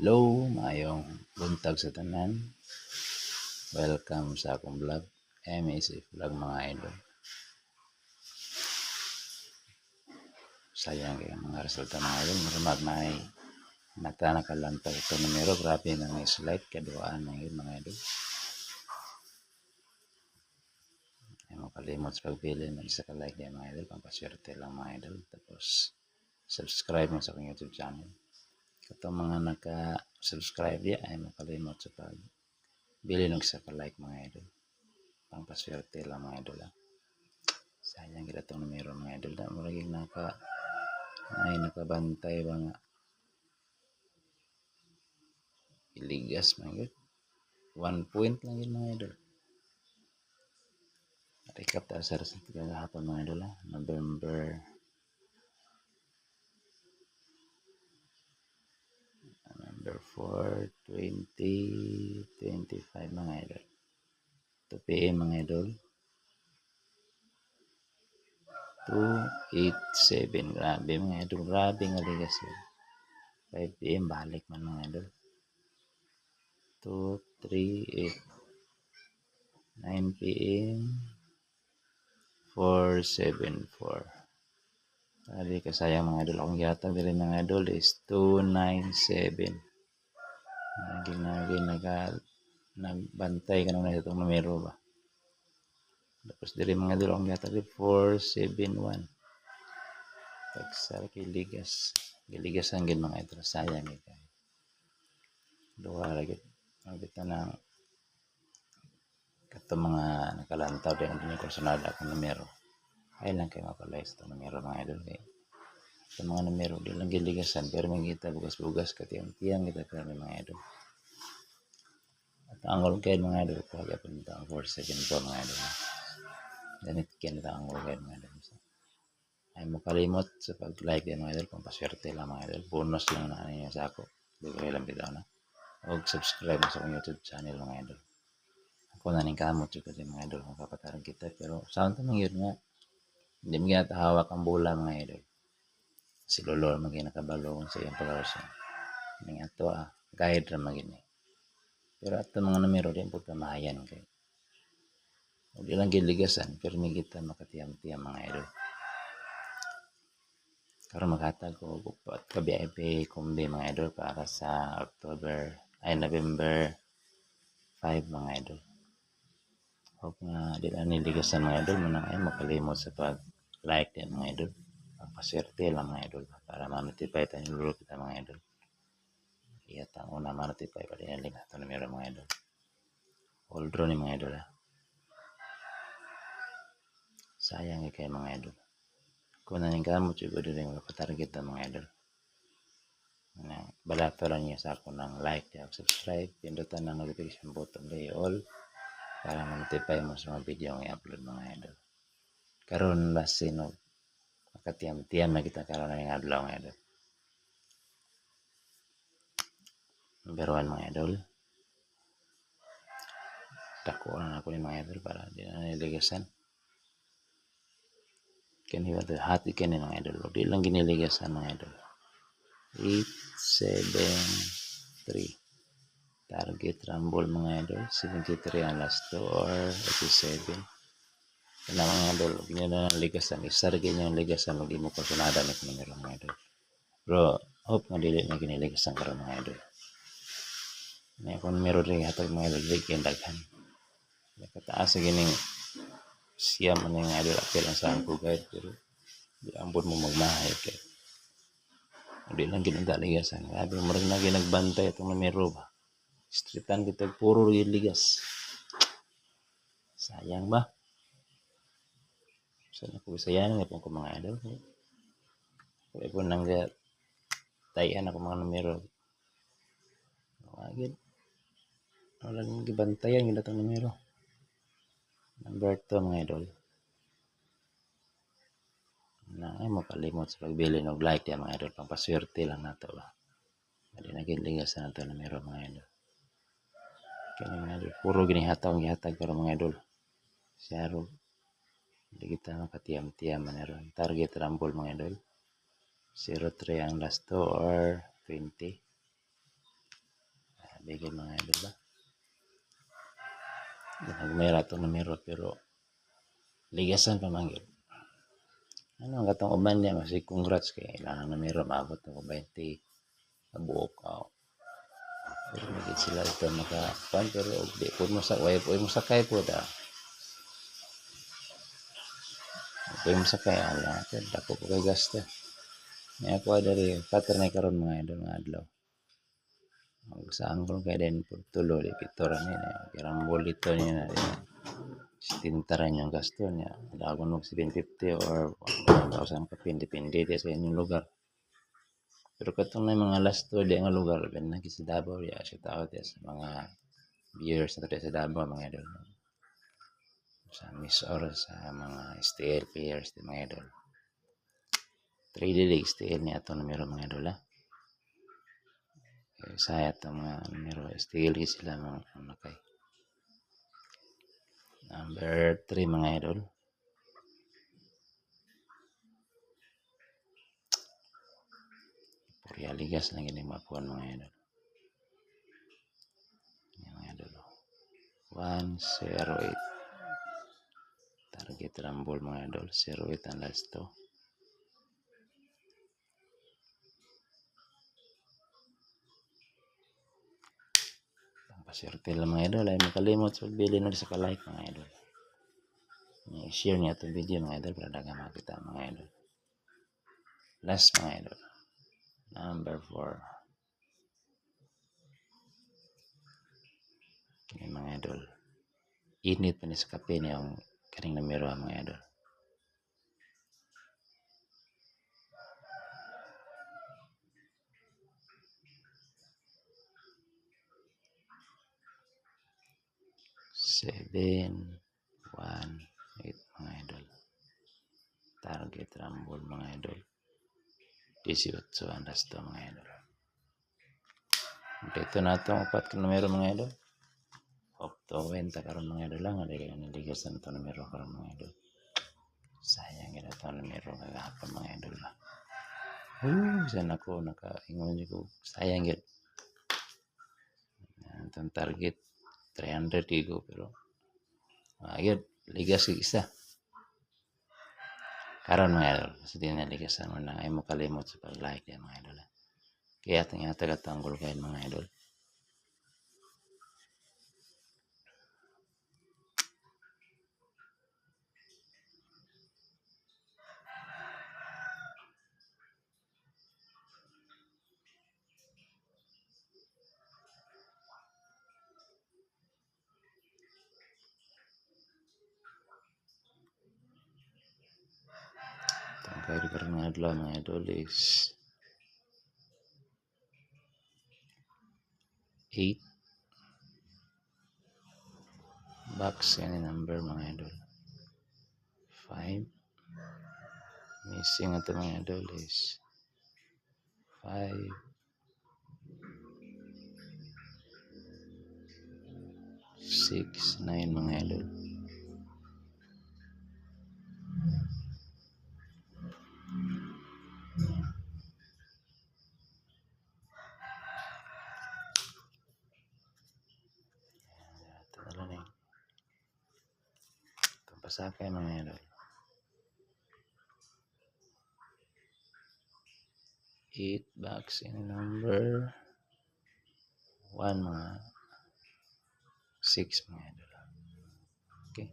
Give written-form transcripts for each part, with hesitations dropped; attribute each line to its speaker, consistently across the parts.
Speaker 1: Hello, maayong buntag sa tanan. Welcome sa akong vlog. MSF vlog mga idol. Sayang kayo mga resulta mga idol. Maramag may mata nakalantag ito numero. Grabe na may slide. Kaduaan na yun mga idol. Ay mo kalimot sa pagpili. Mag-isa ka like yan mga idol. Pampaswerte lang mga idol. Tapos subscribe mo sa aking YouTube channel. Ito mga naka-subscribe yan ay mo kalimot sa pagbili ng isa ka like mga idol. Pampaswerte lang mga idol. Sayang kita itong numero mga idol na maraging nakabantay ba nga iligas mga idol. 1 point lang yun mga idol. Recap tayo sa result kagahapon mga idol November 4, 2025 mga idol. 2 PM mga idol. 287 grabe mga idol, grabe nga ligas yun. 5 PM balik man mga idol. 238 9 PM 474. Grabe kasayang mga idol. Akong yatag dili mga idol is 297. Nagbantay ka na sa itong numero ba. Tapos dili mga idol akong yatag 471. Tagsar kay ligas. Giligasan gid mga idol. Sayang ito. Duha lagi. Magbita na kato mga nakalantaw din ang personal akong numero. Ay lang kayo mapalay sa itong numero mga idol. Sa mga numero di lang giligasan pero mangita bugas-bugas katiyang-tiyang kita kami mga idol. At ang ulgay mga idol ko hagapon ito ang 474 mga idol. Ganit kinita ang ulgay mga idol. Ay mo kalimot sa pag-like din mga idol. Pampaswerte lang mga idol. Bonus lang na ninyo sa ako. Bigay lang bitaw na. Huwag subscribe sa akong YouTube channel mga idol. Ako na ning kamot juga din mga idol. Magpapatarang kita pero saan ito mga nga. Hindi mo ginatahawak ang bola mga idol. Si Lolo maging nakabalong sa iyong pag-arasyon. Ning ato guide ra magini. Pero ato mga numero din po kamahayan kay. Di lang giligasan pero may kita makatiyam-tiyam mga idol. Karon maghatag ko upat ka VIP kumbi mga idol para sa November 5 mga idol. Hope nga di lang niligasan mga idol manang ay makalimot sa pag-like din mga idol. Paswerte lang mga idol para ma-notify tayo lulu kita mga idol. Iyat ang una ma-notify pa din ang link ato numero mga idol. All draw ni mga idol Sayang kay mga idol. Kung naning kamot siguro din makapatarget ang mga idol. Balato lang niya sa ako ng like at subscribe. Pindutan ng notification button day all para ma-notify mo sa mga video ang i-upload mga idol. Karon basin og makatiyam-tiyam na kita karon ng adlaw mga idol. Number 1 mga idol. Dako na ako ni mga idol para di na niligasan. Kani ba hati kani mga idol. Di lang giniligasan mga idol. 873. Target rumble mga idol. 73 ang last 2 or 87. Kaya mga idol, ganyan na ng ligasan. Isarigin nyo yung ligasan. Huwag mo personada na numero mga idol. Pero, hope nga dili na giniligasan karon mga idol. May akong numero rin hatag mga idol. Rig yung daghan. Kataas sa gining siya man yung idol. Apil ang saan ko guide. Pero, di ambod mo magmahay kay. Hindi lang ginagaligasan. Grabe mo rin na ginagbantay itong numero ba. Streetan kita puro ligas. Sayang ba? Sana ko sayang na po mga idol. Kaya po nang tayan ako mga numero. Agad. Walang gibantayan gila itong numero. Number 2 mga idol. Na ay makalimot sa pagbili ng like yan mga idol. Pampaswerte lang na ito ba. Hindi na ginligas na ito numero mga idol. Kaya mga idol. Puro ginihataw ang gihatag pero mga idol. Siyaro. Hindi kita makatiyam-tiyam mga idol. Target rumble mga idol. 03 ang last 2 or 20. bigay mga idol ba. Nagmayra itong numero pero ligasan pa man yun. Ano ang katong uban niya, kasi congrats kay ilang numero maabot ng 20 nabuok ako. Pero magigit sila ito makapan pero di po mo sa way po mo sakay po da. Po mo sakay ala natin dako po kay gasto. Nya ko dari pattern na karon mga idol mga adlaw. Sa angkol kay den po tulo di picture ni na kirang bolito niya na tintaran yung gasto niya. Dagon mo 750 or 1,000 kapin depende sa inyong lugar. Pero katong na mga last 2 di nga lugar ben na sa Davao ya sa tao sa mga viewers na sa Davao mga idol. Sa Miss or sa mga STL players di mga idol. 3D League STL niya ito numero mga idol ha. Saya ito mga numero STL sila mga nakay. Number 3 mga idol. Purya ligas lang gini mapuan mga idol. Yan mga idol. 108. Target rumble mga idol. 08 ang last to. Paswerte lang mga idol. Ay makalimot sa pagbili na sa ka-like mga idol. I-share niya itong video mga idol para daga makita mga idol. Last mga idol. Number 4. Yan mga idol. Init pa ni sa kape niya ang kaning numero mga idol. Seven, 1, 8 mga idol. Target rumble mga idol. 18 ang last to mga idol. Ito na itong 4 ka numero mga idol. Okto-wenta karon mga idol lang. Naligas na ito numero karon mga idol. Sayang yun ito numero kagahapon mga idol ba. Saan ako nakaingon ko. Sayang yun. Itong target 300 igo pero ayun, ligas isa. Karon mga idol, kasi di na ligasan mo na ay mo kalimot sa pag-like yan mga idol. Kaya ating taga-tanggol kayo mga idol. Tangkay karon mga adlaw mga idol is 8 box yan yung number mga idol. 5 missing ito mga idol is 5 6 9 mga idol. Pasakay mga idol. 8 box in number 1 mga 6 mga idol. Okay.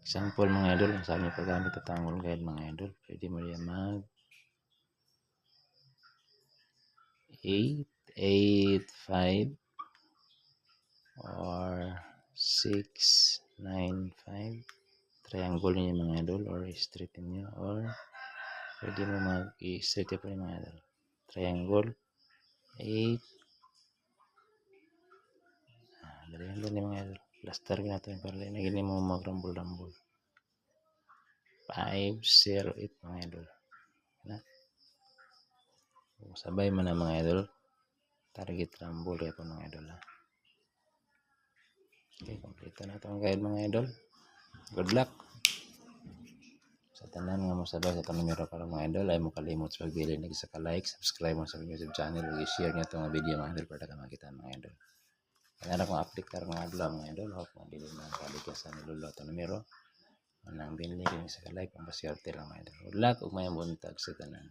Speaker 1: Example mga idol, ang sabi paggamit at tanggol guide mga idol. Pwede mo yan mag 8, 8, 5 or 6, 9, 5. Triangle niyo mga idol or straight niyo or pwede mo mag-straight po yung mga idol. Triangle 8 dali lang mga idol. Plaster na ito yung paralay na gini mo mag-rumble 5, 0, 8 mga idol. Sabay mo na mga idol. Target rumble ya po mga idol ha. Okay, complete na itong guide mga idol. Good luck sa tanan nga mo sabay sa itong numero para mga idol. Ay mo kalimot sa pagbili. Nag-isa ka like, subscribe mo sa YouTube channel. I-share nyo itong video mga idol para ka makita mga idol. Nara kong aplikar mga adlaw mga idol. Hope mo dili na kaligya sa niluluto numero. Anang binili kami sa kalay pang paswerte lang mga idol. Good luck ug may buntag sa tanan.